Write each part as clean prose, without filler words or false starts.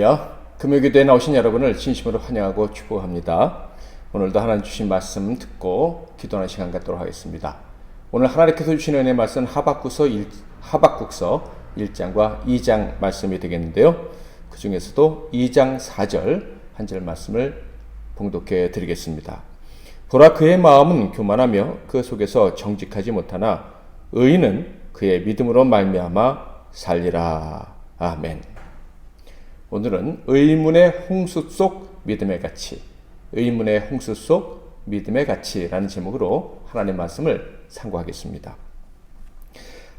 할렐루야. 금요기도에 나오신 여러분을 진심으로 환영하고 축복합니다. 오늘도 하나님 주신 말씀 듣고 기도하는 시간 갖도록 하겠습니다. 오늘 하나님께서 주신 은혜의 말씀 하박국서 1장과 2장 말씀이 되겠는데요. 그 중에서도 2장 4절 한 절 말씀을 봉독해 드리겠습니다. 보라, 그의 마음은 교만하며 그 속에서 정직하지 못하나 의인은 그의 믿음으로 말미암아 살리라. 아멘. 오늘은 의문의 홍수 속 믿음의 가치, 의문의 홍수 속 믿음의 가치라는 제목으로 하나님의 말씀을 상고하겠습니다.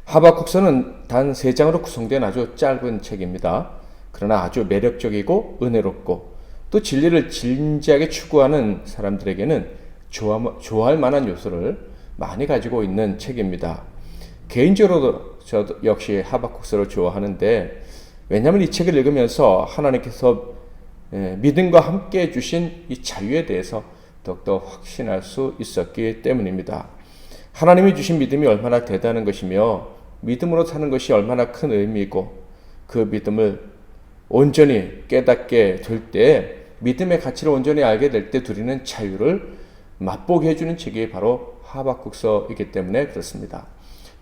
하박국서는 단 3장으로 구성된 아주 짧은 책입니다. 그러나 아주 매력적이고 은혜롭고 또 진리를 진지하게 추구하는 사람들에게는 좋아할 만한 요소를 많이 가지고 있는 책입니다. 개인적으로도 저도 역시 하박국서를 좋아하는데, 왜냐하면 이 책을 읽으면서 하나님께서 믿음과 함께 해주신 이 자유에 대해서 더욱더 확신할 수 있었기 때문입니다. 하나님이 주신 믿음이 얼마나 대단한 것이며 믿음으로 사는 것이 얼마나 큰 의미이고, 그 믿음을 온전히 깨닫게 될 때, 믿음의 가치를 온전히 알게 될 때 누리는 자유를 맛보게 해주는 책이 바로 하박국서이기 때문에 그렇습니다.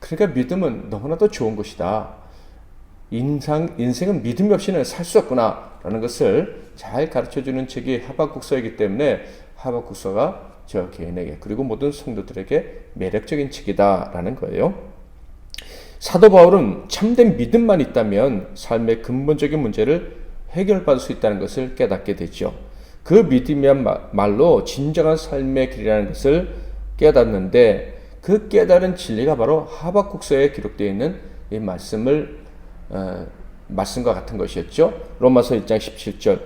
그러니까 믿음은 너무나도 좋은 것이다. 인생은 믿음이 없이는 살 수 없구나 라는 것을 잘 가르쳐주는 책이 하박국서이기 때문에 하박국서가 저 개인에게, 그리고 모든 성도들에게 매력적인 책이다 라는 거예요. 사도 바울은 참된 믿음만 있다면 삶의 근본적인 문제를 해결받을 수 있다는 것을 깨닫게 되죠. 그 믿음이야말로 진정한 삶의 길이라는 것을 깨닫는데, 그 깨달은 진리가 바로 하박국서에 기록되어 있는 이 말씀과 같은 것이었죠. 로마서 1장 17절,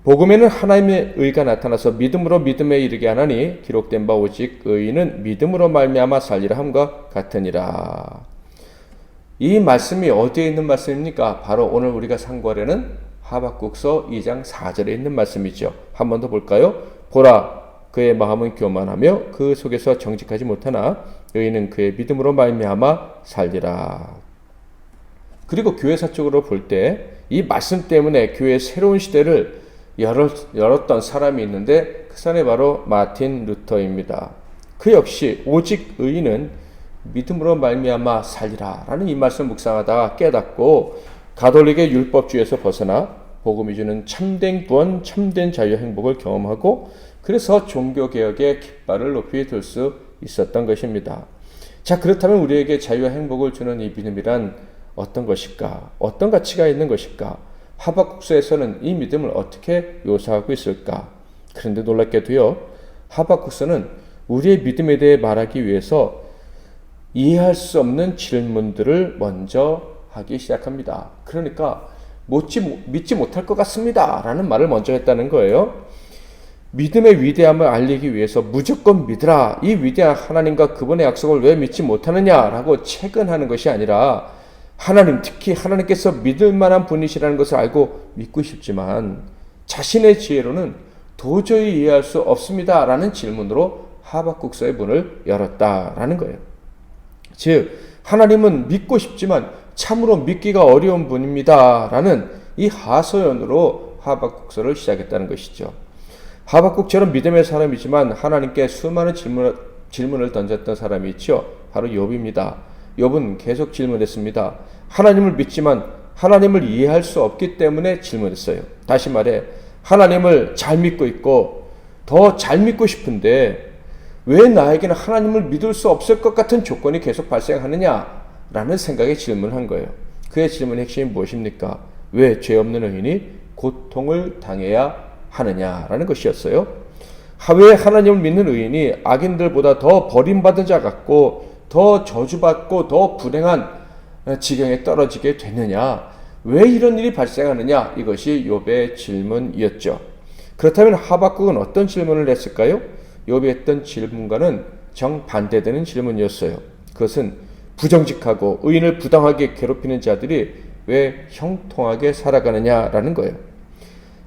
복음에는 하나님의 의가 나타나서 믿음으로 믿음에 이르게 하나니 기록된 바 오직 의인은 믿음으로 말미암아 살리라 함과 같으니라. 이 말씀이 어디에 있는 말씀입니까? 바로 오늘 우리가 상고하려는 하박국서 2장 4절에 있는 말씀이죠. 한 번 더 볼까요? 보라, 그의 마음은 교만하며 그 속에서 정직하지 못하나 의인은 그의 믿음으로 말미암아 살리라. 그리고 교회사적으로 볼 때 이 말씀 때문에 교회의 새로운 시대를 열었던 사람이 있는데, 그 사람이 바로 마틴 루터입니다. 그 역시 오직 의인은 믿음으로 말미암아 살리라 라는 이 말씀 묵상하다가 깨닫고 가톨릭의 율법주의에서 벗어나 복음이 주는 참된 구원, 참된 자유 행복을 경험하고, 그래서 종교개혁의 깃발을 높이 들 수 있었던 것입니다. 자, 그렇다면 우리에게 자유와 행복을 주는 이 믿음이란 어떤 것일까? 어떤 가치가 있는 것일까? 하박국서에서는 이 믿음을 어떻게 묘사하고 있을까? 그런데 놀랍게도요, 하박국서는 우리의 믿음에 대해 말하기 위해서 이해할 수 없는 질문들을 먼저 하기 시작합니다. 그러니까 믿지 못할 것 같습니다 라는 말을 먼저 했다는 거예요. 믿음의 위대함을 알리기 위해서 무조건 믿으라, 이 위대한 하나님과 그분의 약속을 왜 믿지 못하느냐라고 체근하는 것이 아니라, 하나님, 특히 하나님께서 믿을 만한 분이시라는 것을 알고 믿고 싶지만 자신의 지혜로는 도저히 이해할 수 없습니다 라는 질문으로 하박국서의 문을 열었다라는 거예요. 즉, 하나님은 믿고 싶지만 참으로 믿기가 어려운 분입니다 라는 이 하소연으로 하박국서를 시작했다는 것이죠. 하박국처럼 믿음의 사람이지만 하나님께 수많은 질문을 던졌던 사람이 있죠. 바로 욥입니다. 욥은 계속 질문했습니다. 하나님을 믿지만 하나님을 이해할 수 없기 때문에 질문했어요. 다시 말해, 하나님을 잘 믿고 있고 더 잘 믿고 싶은데 왜 나에게는 하나님을 믿을 수 없을 것 같은 조건이 계속 발생하느냐라는 생각에 질문한 거예요. 그의 질문의 핵심이 무엇입니까? 왜 죄 없는 의인이 고통을 당해야 하느냐라는 것이었어요. 왜 하나님을 믿는 의인이 악인들보다 더 버림받은 자 같고 더 저주받고 더 불행한 지경에 떨어지게 되느냐? 왜 이런 일이 발생하느냐? 이것이 욥의 질문이었죠. 그렇다면 하박국은 어떤 질문을 했을까요? 욥이 했던 질문과는 정반대되는 질문이었어요. 그것은 부정직하고 의인을 부당하게 괴롭히는 자들이 왜 형통하게 살아가느냐라는 거예요.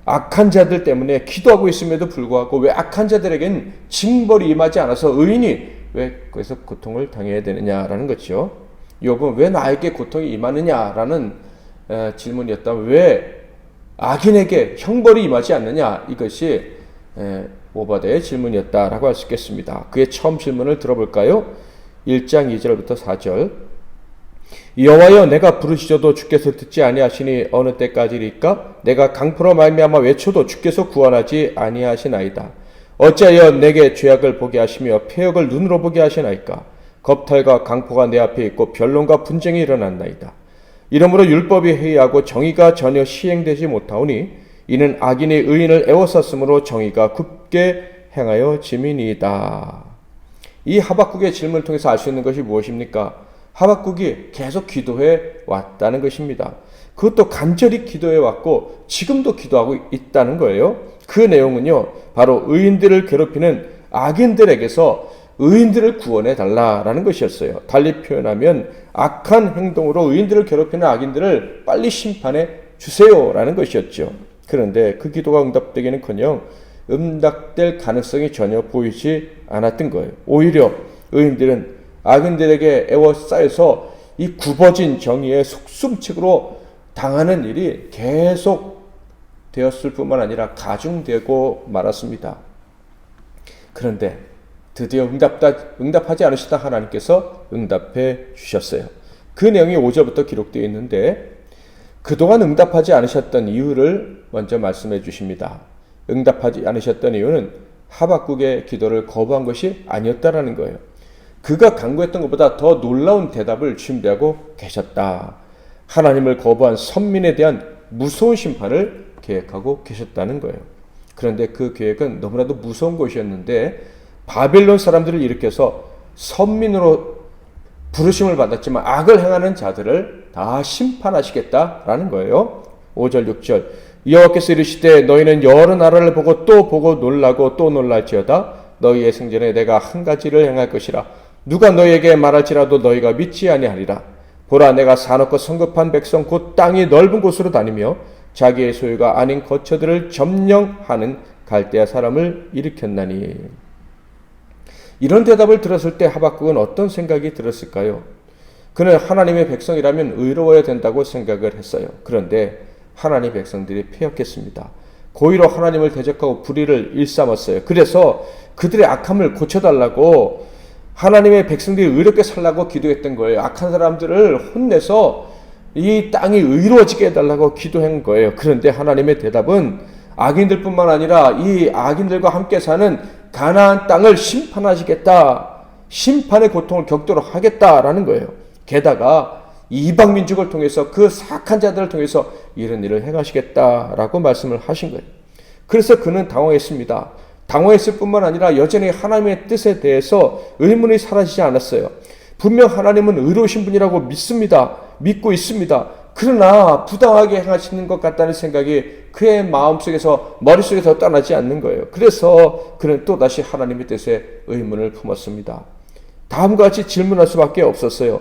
악한 자들 때문에 기도하고 있음에도 불구하고 왜 악한 자들에겐 징벌이 임하지 않아서 의인이 왜 그래서 고통을 당해야 되느냐라는 거죠. 욥은 왜 나에게 고통이 임하느냐라는 질문이었다면 왜 악인에게 형벌이 임하지 않느냐? 이것이 오바댜의 질문이었다라고 할 수 있겠습니다. 그의 처음 질문을 들어볼까요? 1장 2절부터 4절. 여호와여, 내가 부르시져도 주께서 듣지 아니하시니 어느 때까지리까? 내가 강포로 말미암아 외쳐도 주께서 구원하지 아니하시나이다. 어찌하여 내게 죄악을 보게 하시며 폐역을 눈으로 보게 하시나이까? 겁탈과 강포가 내 앞에 있고 변론과 분쟁이 일어났나이다. 이러므로 율법이 해이하고 정의가 전혀 시행되지 못하오니 이는 악인이 의인을 애워쌌으므로 정의가 굳게 행하여 짐이니이다. 이 하박국의 질문을 통해서 알 수 있는 것이 무엇입니까? 하박국이 계속 기도해 왔다는 것입니다. 그것도 간절히 기도해 왔고 지금도 기도하고 있다는 거예요. 그 내용은요, 바로 의인들을 괴롭히는 악인들에게서 의인들을 구원해 달라라는 것이었어요. 달리 표현하면 악한 행동으로 의인들을 괴롭히는 악인들을 빨리 심판해 주세요라는 것이었죠. 그런데 그 기도가 응답되기는커녕 응답될 가능성이 전혀 보이지 않았던 거예요. 오히려 의인들은 악인들에게 애워싸여서 이 굽어진 정의의 속숨책으로 당하는 일이 계속 되었을 뿐만 아니라 가중되고 말았습니다. 그런데 드디어 응답하지 않으시다 하나님께서 응답해 주셨어요. 그 내용이 5절부터 기록되어 있는데 그동안 응답하지 않으셨던 이유를 먼저 말씀해 주십니다. 응답하지 않으셨던 이유는 하박국의 기도를 거부한 것이 아니었다라는 거예요. 그가 간구했던 것보다 더 놀라운 대답을 준비하고 계셨다. 하나님을 거부한 선민에 대한 무서운 심판을 계획하고 계셨다는 거예요. 그런데 그 계획은 너무나도 무서운 것이었는데 바벨론 사람들을 일으켜서 선민으로 부르심을 받았지만 악을 행하는 자들을 다 심판하시겠다라는 거예요. 5절 6절. 여호와께서 이르시되 너희는 여러 나라를 보고 또 보고 놀라고 또 놀랄지어다. 너희의 생전에 내가 한 가지를 행할 것이라. 누가 너희에게 말할지라도 너희가 믿지 아니하리라. 보라, 내가 사놓고 성급한 백성 곧 땅이 넓은 곳으로 다니며 자기의 소유가 아닌 거처들을 점령하는 갈대아 사람을 일으켰나니. 이런 대답을 들었을 때 하박국은 어떤 생각이 들었을까요? 그는 하나님의 백성이라면 의로워야 된다고 생각을 했어요. 그런데 하나님의 백성들이 패역했습니다. 고의로 하나님을 대적하고 불의를 일삼았어요. 그래서 그들의 악함을 고쳐달라고 하나님의 백성들이 의롭게 살라고 기도했던 거예요. 악한 사람들을 혼내서 이 땅이 의로워지게 해달라고 기도한 거예요. 그런데 하나님의 대답은 악인들뿐만 아니라 이 악인들과 함께 사는 가나안 땅을 심판하시겠다. 심판의 고통을 겪도록 하겠다라는 거예요. 게다가 이방 민족을 통해서 그 사악한 자들을 통해서 이런 일을 행하시겠다라고 말씀을 하신 거예요. 그래서 그는 당황했습니다. 당황했을 뿐만 아니라 여전히 하나님의 뜻에 대해서 의문이 사라지지 않았어요. 분명 하나님은 의로우신 분이라고 믿고 있습니다. 그러나 부당하게 행하시는 것 같다는 생각이 그의 마음속에서 머릿속에서 떠나지 않는 거예요. 그래서 그는 또다시 하나님의 뜻에 의문을 품었습니다. 다음과 같이 질문할 수밖에 없었어요.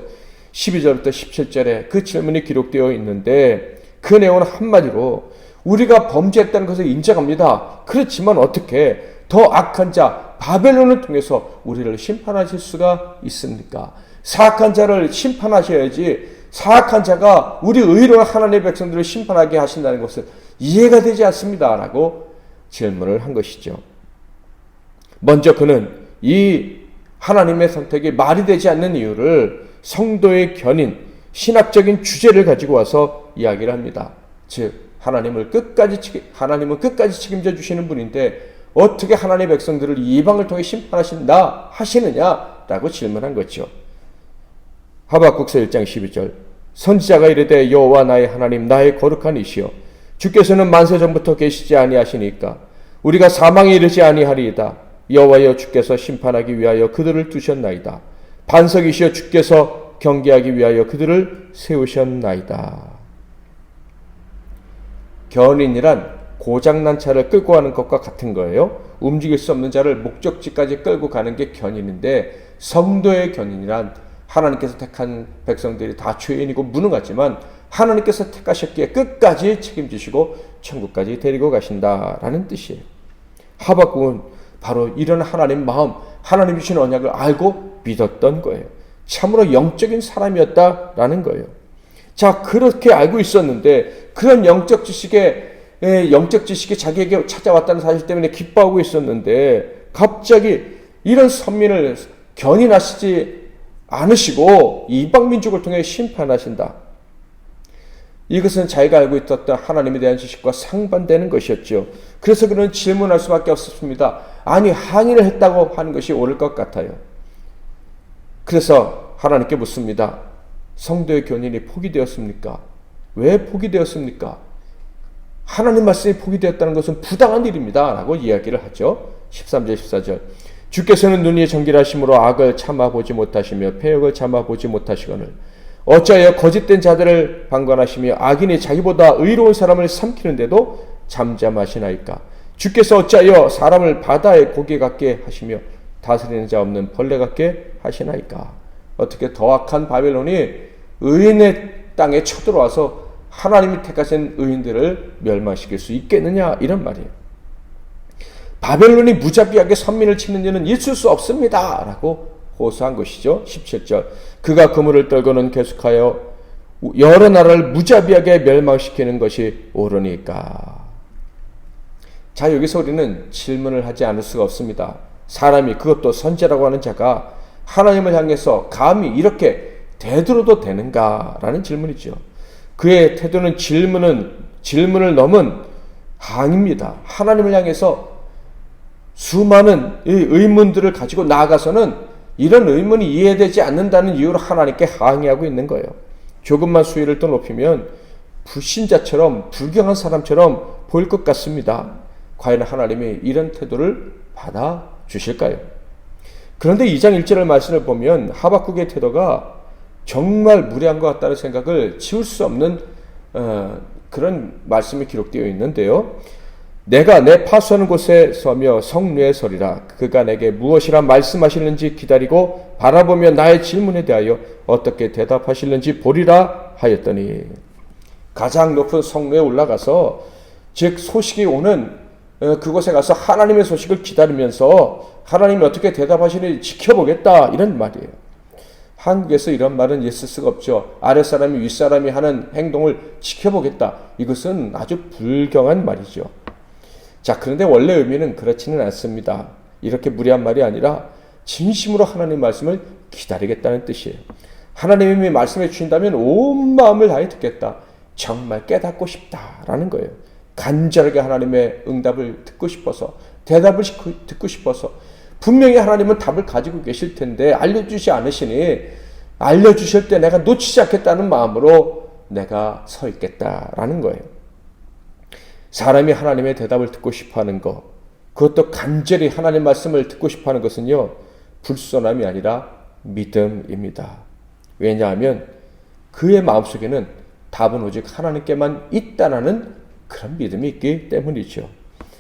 12절부터 17절에 그 질문이 기록되어 있는데 그 내용은 한마디로 우리가 범죄했다는 것을 인정합니다. 그렇지만 어떻게 더 악한 자 바벨론을 통해서 우리를 심판하실 수가 있습니까? 사악한 자를 심판하셔야지 사악한 자가 우리 의로운 하나님의 백성들을 심판하게 하신다는 것은 이해가 되지 않습니다. 라고 질문을 한 것이죠. 먼저 그는 이 하나님의 선택이 말이 되지 않는 이유를 성도의 견인, 신학적인 주제를 가지고 와서 이야기를 합니다. 즉 하나님은 끝까지 책임져 주시는 분인데 어떻게 하나님의 백성들을 이방을 통해 심판하신다 하시느냐라고 질문한 거죠. 하박국서 1장 12절. 선지자가 이르되 여호와 나의 하나님 나의 거룩한 이시여 주께서는 만세 전부터 계시지 아니하시니까 우리가 사망에 이르지 아니하리이다. 여호와여 주께서 심판하기 위하여 그들을 두셨나이다. 반석이시여 주께서 경계하기 위하여 그들을 세우셨나이다. 견인이란 고장난 차를 끌고 가는 것과 같은 거예요. 움직일 수 없는 자를 목적지까지 끌고 가는 게 견인인데 성도의 견인이란 하나님께서 택한 백성들이 다 죄인이고 무능하지만 하나님께서 택하셨기에 끝까지 책임지시고 천국까지 데리고 가신다라는 뜻이에요. 하박국은 바로 이런 하나님 마음, 하나님 주신 언약을 알고 믿었던 거예요. 참으로 영적인 사람이었다라는 거예요. 자, 그렇게 알고 있었는데 그런 영적 지식에 영적 지식이 자기에게 찾아왔다는 사실 때문에 기뻐하고 있었는데 갑자기 이런 선민을 견인하시지 않으시고 이방 민족을 통해 심판하신다. 이것은 자기가 알고 있었던 하나님에 대한 지식과 상반되는 것이었죠. 그래서 그는 질문할 수밖에 없었습니다. 아니, 항의를 했다고 하는 것이 옳을 것 같아요. 그래서 하나님께 묻습니다. 성도의 견인이 포기되었습니까? 왜 포기되었습니까? 하나님 말씀이 포기되었다는 것은 부당한 일입니다. 라고 이야기를 하죠. 13절 14절 주께서는 눈이 정결하심으로 악을 참아보지 못하시며 패역을 참아보지 못하시거늘 어찌하여 거짓된 자들을 방관하시며 악인이 자기보다 의로운 사람을 삼키는데도 잠잠하시나이까? 주께서 어찌하여 사람을 바다의 고기 같게 하시며 다스리는 자 없는 벌레 같게 하시나이까? 어떻게 더 악한 바벨론이 의인의 땅에 쳐들어와서 하나님이 택하신 의인들을 멸망시킬 수 있겠느냐, 이런 말이에요. 바벨론이 무자비하게 선민을 치는 일은 있을 수 없습니다 라고 호소한 것이죠. 17절 그가 그물을 떨고는 계속하여 여러 나라를 무자비하게 멸망시키는 것이 옳으니까. 자, 여기서 우리는 질문을 하지 않을 수가 없습니다. 사람이, 그것도 선지자라고 하는 자가 하나님을 향해서 감히 이렇게 대들어도 되는가 라는 질문이죠. 그의 태도는 질문을 넘은 항의입니다. 하나님을 향해서 수많은 의문들을 가지고 나아가서는 이런 의문이 이해되지 않는다는 이유로 하나님께 항의하고 있는 거예요. 조금만 수위를 더 높이면 불신자처럼, 불경한 사람처럼 보일 것 같습니다. 과연 하나님이 이런 태도를 받아주실까요? 그런데 2장 1절의 말씀을 보면 하박국의 태도가 정말 무례한 것 같다는 생각을 지울 수 없는 그런 말씀이 기록되어 있는데요. 내가 내 파수하는 곳에 서며 성루에 서리라. 그가 내게 무엇이라 말씀하실는지 기다리고 바라보며 나의 질문에 대하여 어떻게 대답하실는지 보리라 하였더니, 가장 높은 성루에 올라가서, 즉 소식이 오는 그곳에 가서 하나님의 소식을 기다리면서 하나님이 어떻게 대답하시는지 지켜보겠다, 이런 말이에요. 한국에서 이런 말은 있을 수가 없죠. 아랫사람이 윗사람이 하는 행동을 지켜보겠다. 이것은 아주 불경한 말이죠. 자, 그런데 원래 의미는 그렇지는 않습니다. 이렇게 무례한 말이 아니라 진심으로 하나님 말씀을 기다리겠다는 뜻이에요. 하나님이 말씀해 주신다면 온 마음을 다해 듣겠다. 정말 깨닫고 싶다라는 거예요. 간절하게 하나님의 응답을 듣고 싶어서, 대답을 듣고 싶어서, 분명히 하나님은 답을 가지고 계실 텐데 알려주지 않으시니 알려주실 때 내가 놓치지 않겠다는 마음으로 내가 서 있겠다라는 거예요. 사람이 하나님의 대답을 듣고 싶어하는 것, 그것도 간절히 하나님 말씀을 듣고 싶어하는 것은요, 불손함이 아니라 믿음입니다. 왜냐하면 그의 마음속에는 답은 오직 하나님께만 있다라는 그런 믿음이 있기 때문이죠.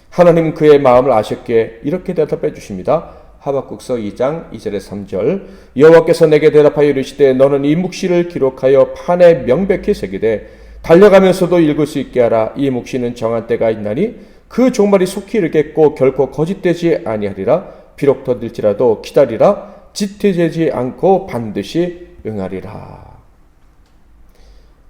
하나님은 그의 마음을 아셨기에 이렇게 대답해 주십니다. 하박국서 2장 2절에 3절 여호와께서 내게 대답하여 이르시되 너는 이 묵시를 기록하여 판에 명백히 새기되 달려가면서도 읽을 수 있게 하라. 이 묵시는 정한 때가 있나니 그 종말이 속히 이르겠고 결코 거짓되지 아니하리라. 비록 더딜지라도 기다리라. 지체되지 않고 반드시 응하리라.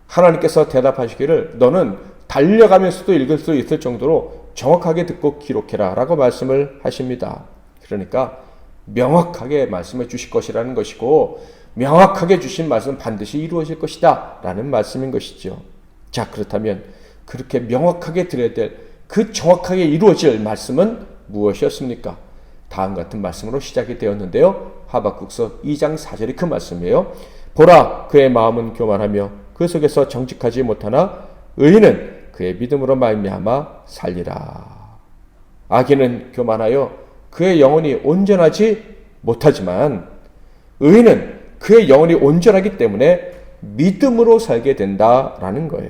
하나님께서 대답하시기를 너는 달려가면서도 읽을 수 있을 정도로 정확하게 듣고 기록해라 라고 말씀을 하십니다. 그러니까 명확하게 말씀해 주실 것이라는 것이고, 명확하게 주신 말씀은 반드시 이루어질 것이다 라는 말씀인 것이죠. 자, 그렇다면 그렇게 명확하게 드려야 될 그 정확하게 이루어질 말씀은 무엇이었습니까? 다음 같은 말씀으로 시작이 되었는데요. 하박국서 2장 4절이 그 말씀이에요. 보라, 그의 마음은 교만하며 그 속에서 정직하지 못하나 의인은 그의 믿음으로 말미암아 살리라. 악인은 교만하여 그의 영혼이 온전하지 못하지만 의인은 그의 영혼이 온전하기 때문에 믿음으로 살게 된다라는 거예요.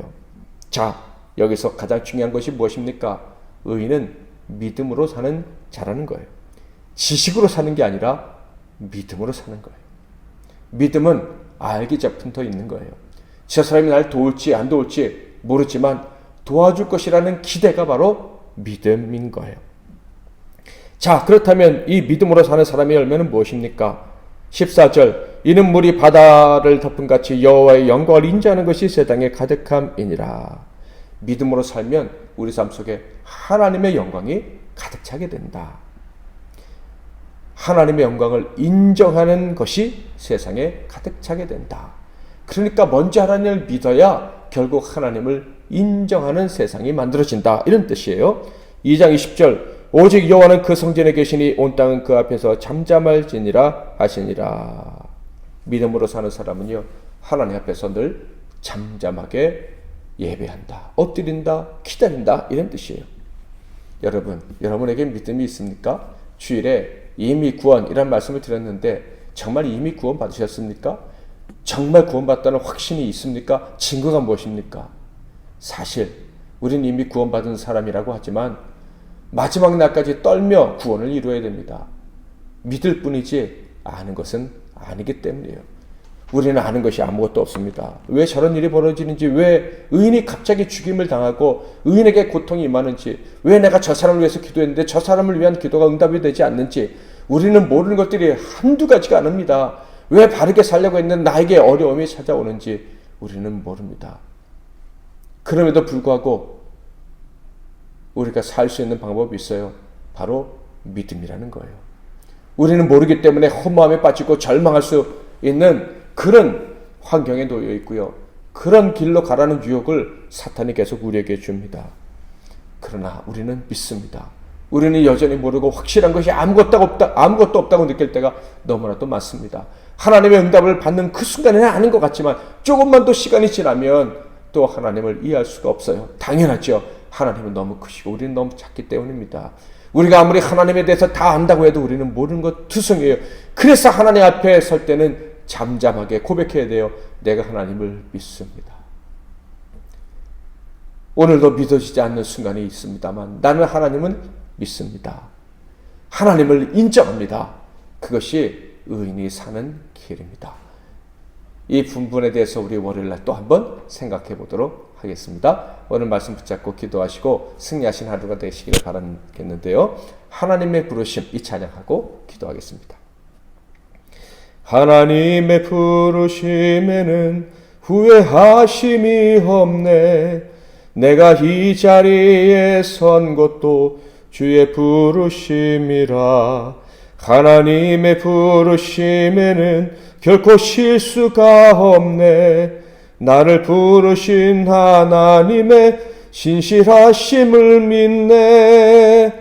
자, 여기서 가장 중요한 것이 무엇입니까? 의인은 믿음으로 사는 자라는 거예요. 지식으로 사는 게 아니라 믿음으로 사는 거예요. 믿음은 알기 접붙어 있는 거예요. 저 사람이 날 도울지 안 도울지 모르지만 도와줄 것이라는 기대가 바로 믿음인 거예요. 자, 그렇다면 이 믿음으로 사는 사람의 열매는 무엇입니까? 14절 이는 물이 바다를 덮은 같이 여호와의 영광을 인자하는 것이 세상에 가득함이니라. 믿음으로 살면 우리 삶 속에 하나님의 영광이 가득 차게 된다. 하나님의 영광을 인정하는 것이 세상에 가득 차게 된다. 그러니까 먼저 하나님을 믿어야 결국 하나님을 인정하는 세상이 만들어진다. 이런 뜻이에요. 2장 20절 오직 여호와는 그 성전에 계시니 온 땅은 그 앞에서 잠잠할지니라 하시니라. 믿음으로 사는 사람은요, 하나님 앞에서 늘 잠잠하게 예배한다, 엎드린다, 기다린다, 이런 뜻이에요. 여러분에게 믿음이 있습니까? 주일에 이미 구원이란 말씀을 드렸는데 정말 이미 구원 받으셨습니까? 정말 구원받다는 확신이 있습니까? 증거가 무엇입니까? 사실 우리는 이미 구원받은 사람이라고 하지만 마지막 날까지 떨며 구원을 이루어야 됩니다. 믿을 뿐이지 아는 것은 아니기 때문이에요. 우리는 아는 것이 아무것도 없습니다. 왜 저런 일이 벌어지는지, 왜 의인이 갑자기 죽임을 당하고 의인에게 고통이 임하는지, 왜 내가 저 사람을 위해서 기도했는데 저 사람을 위한 기도가 응답이 되지 않는지 우리는 모르는 것들이 한두 가지가 아닙니다. 왜 바르게 살려고 했는 나에게 어려움이 찾아오는지 우리는 모릅니다. 그럼에도 불구하고 우리가 살 수 있는 방법이 있어요. 바로 믿음이라는 거예요. 우리는 모르기 때문에 허무함에 빠지고 절망할 수 있는 그런 환경에 놓여 있고요. 그런 길로 가라는 유혹을 사탄이 계속 우리에게 줍니다. 그러나 우리는 믿습니다. 우리는 여전히 모르고 확실한 것이 아무것도 없다고 느낄 때가 너무나도 많습니다. 하나님의 응답을 받는 그 순간에는 아닌 것 같지만 조금만 더 시간이 지나면 또 하나님을 이해할 수가 없어요. 당연하죠. 하나님은 너무 크시고 우리는 너무 작기 때문입니다. 우리가 아무리 하나님에 대해서 다 안다고 해도 우리는 모르는 것 투성이에요. 그래서 하나님 앞에 설 때는 잠잠하게 고백해야 돼요. 내가 하나님을 믿습니다. 오늘도 믿어지지 않는 순간이 있습니다만 나는 하나님은 믿습니다. 하나님을 인정합니다. 그것이 의인이 사는 길입니다. 이 분분에 대해서 우리 월요일날 또 한번 생각해 보도록 하겠습니다. 오늘 말씀 붙잡고 기도하시고 승리하신 하루가 되시기를 바라겠는데요. 하나님의 부르심 이 찬양하고 기도하겠습니다. 하나님의 부르심에는 후회하심이 없네. 내가 이 자리에 선 것도 주의 부르심이라. 하나님의 부르심에는 결코 실수가 없네. 나를 부르신 하나님의 신실하심을 믿네.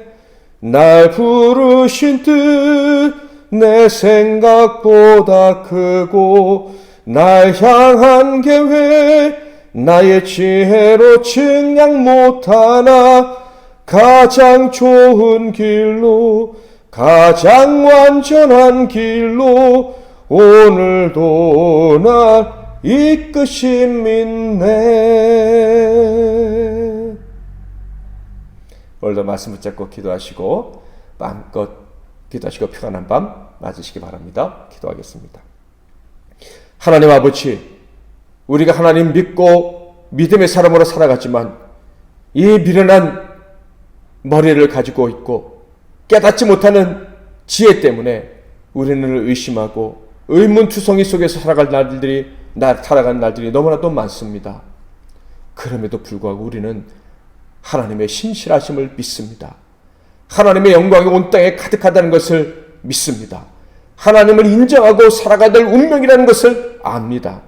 날 부르신 뜻 내 생각보다 크고 날 향한 계획 나의 지혜로 측량 못하나 가장 좋은 길로 가장 완전한 길로 오늘도 날 이끄신 믿네. 오늘도 말씀 붙잡고 기도하시고 마음껏 기도하시고 평안한 밤 맞으시기 바랍니다. 기도하겠습니다. 하나님 아버지, 우리가 하나님 믿고 믿음의 사람으로 살아갔지만 이 미련한 머리를 가지고 있고 깨닫지 못하는 지혜 때문에 우리는 의심하고 의문투성이 속에서 살아간 날들이 너무나도 많습니다. 그럼에도 불구하고 우리는 하나님의 신실하심을 믿습니다. 하나님의 영광이 온 땅에 가득하다는 것을 믿습니다. 하나님을 인정하고 살아가야 될 운명이라는 것을 압니다.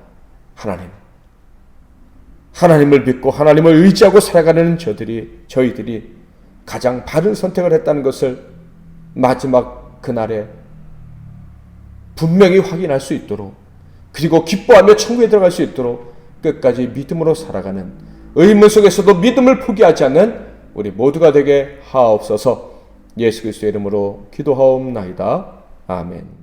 하나님을 믿고 하나님을 의지하고 살아가는 저희들이 가장 바른 선택을 했다는 것을 마지막 그날에 분명히 확인할 수 있도록, 그리고 기뻐하며 천국에 들어갈 수 있도록 끝까지 믿음으로 살아가는, 의문 속에서도 믿음을 포기하지 않는 우리 모두가 되게 하옵소서. 예수 그리스도의 이름으로 기도하옵나이다. 아멘.